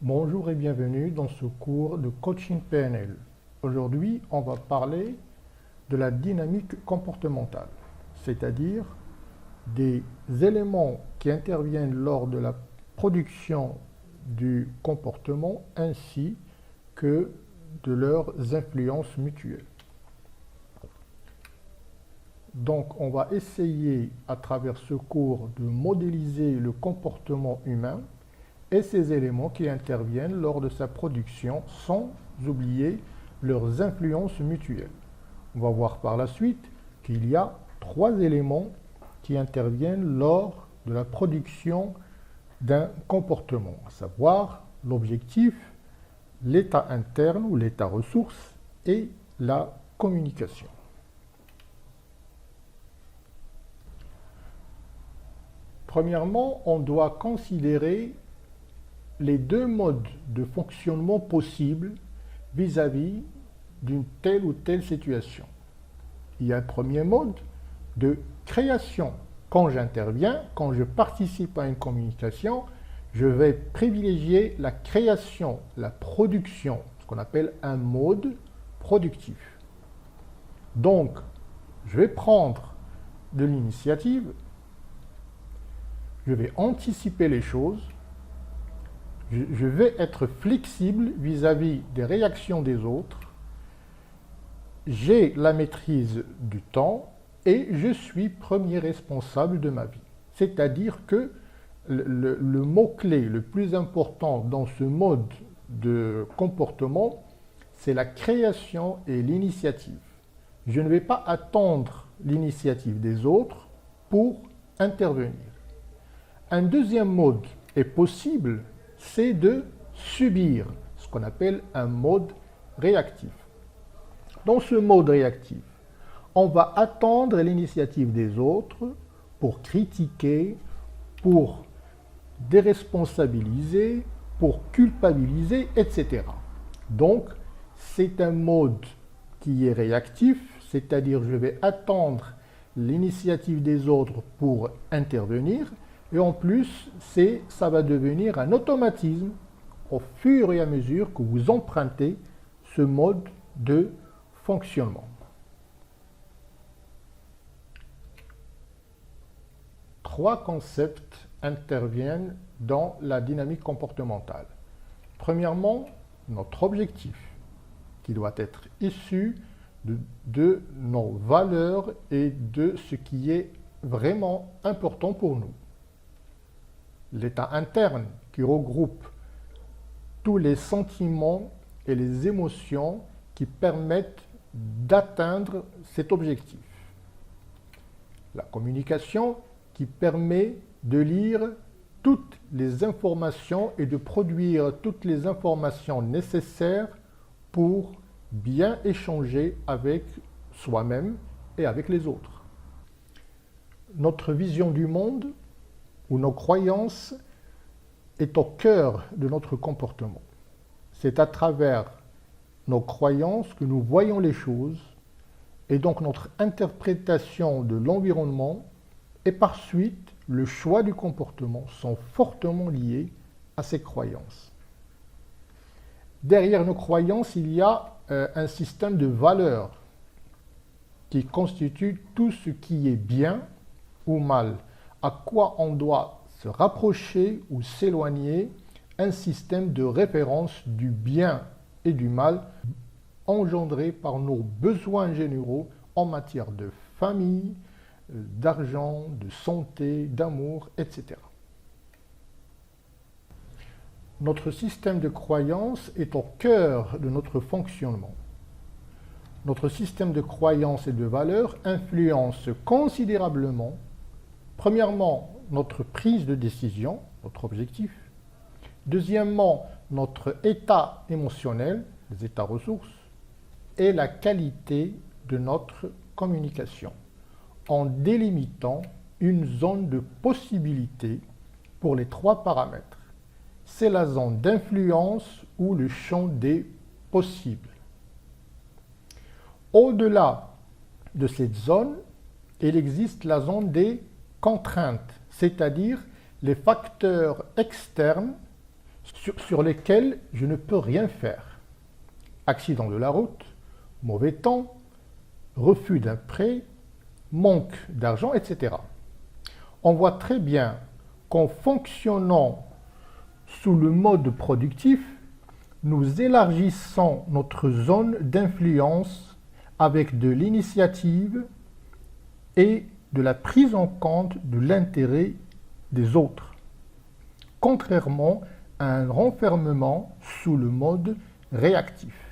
Bonjour et bienvenue dans ce cours de coaching PNL. Aujourd'hui, on va parler de la dynamique comportementale, c'est-à-dire des éléments qui interviennent lors de la production du comportement ainsi que de leurs influences mutuelles. Donc, on va essayer à travers ce cours de modéliser le comportement humain et ces éléments qui interviennent lors de sa production sans oublier leurs influences mutuelles. On va voir par la suite qu'il y a trois éléments qui interviennent lors de la production d'un comportement, à savoir l'objectif, l'état interne ou l'état ressource et la communication. Premièrement, on doit considérer les deux modes de fonctionnement possibles vis-à-vis d'une telle ou telle situation. Il y a un premier mode de création. Quand j'interviens, quand je participe à une communication, je vais privilégier la création, la production, ce qu'on appelle un mode productif. Donc, je vais prendre de l'initiative, je vais anticiper les choses, je vais être flexible vis-à-vis des réactions des autres, j'ai la maîtrise du temps et je suis premier responsable de ma vie. C'est-à-dire que le mot-clé le plus important dans ce mode de comportement, c'est la création et l'initiative. Je ne vais pas attendre l'initiative des autres pour intervenir. Un deuxième mode est possible, c'est de subir, ce qu'on appelle un mode réactif. Dans ce mode réactif, on va attendre l'initiative des autres pour critiquer, pour déresponsabiliser, pour culpabiliser, etc. Donc, c'est un mode qui est réactif, c'est-à-dire je vais attendre l'initiative des autres pour intervenir. Et en plus, ça va devenir un automatisme au fur et à mesure que vous empruntez ce mode de fonctionnement. Trois concepts interviennent dans la dynamique comportementale. Premièrement, notre objectif, qui doit être issu de nos valeurs et de ce qui est vraiment important pour nous. L'état interne qui regroupe tous les sentiments et les émotions qui permettent d'atteindre cet objectif. La communication qui permet de lire toutes les informations et de produire toutes les informations nécessaires pour bien échanger avec soi-même et avec les autres. Notre vision du monde où nos croyances est au cœur de notre comportement. C'est à travers nos croyances que nous voyons les choses et donc notre interprétation de l'environnement et par suite le choix du comportement sont fortement liés à ces croyances. Derrière nos croyances, il y a un système de valeurs qui constitue tout ce qui est bien ou mal, à quoi on doit se rapprocher ou s'éloigner, un système de référence du bien et du mal engendré par nos besoins généraux en matière de famille, d'argent, de santé, d'amour, etc. Notre système de croyance est au cœur de notre fonctionnement. Notre système de croyances et de valeurs influence considérablement, premièrement, notre prise de décision, notre objectif. Deuxièmement, notre état émotionnel, les états ressources, et la qualité de notre communication, en délimitant une zone de possibilité pour les trois paramètres. C'est la zone d'influence ou le champ des possibles. Au-delà de cette zone, il existe la zone des contraintes, c'est-à-dire les facteurs externes sur lesquels je ne peux rien faire. Accident de la route, mauvais temps, refus d'un prêt, manque d'argent, etc. On voit très bien qu'en fonctionnant sous le mode productif, nous élargissons notre zone d'influence avec de l'initiative et de la prise en compte de l'intérêt des autres, contrairement à un renfermement sous le mode réactif.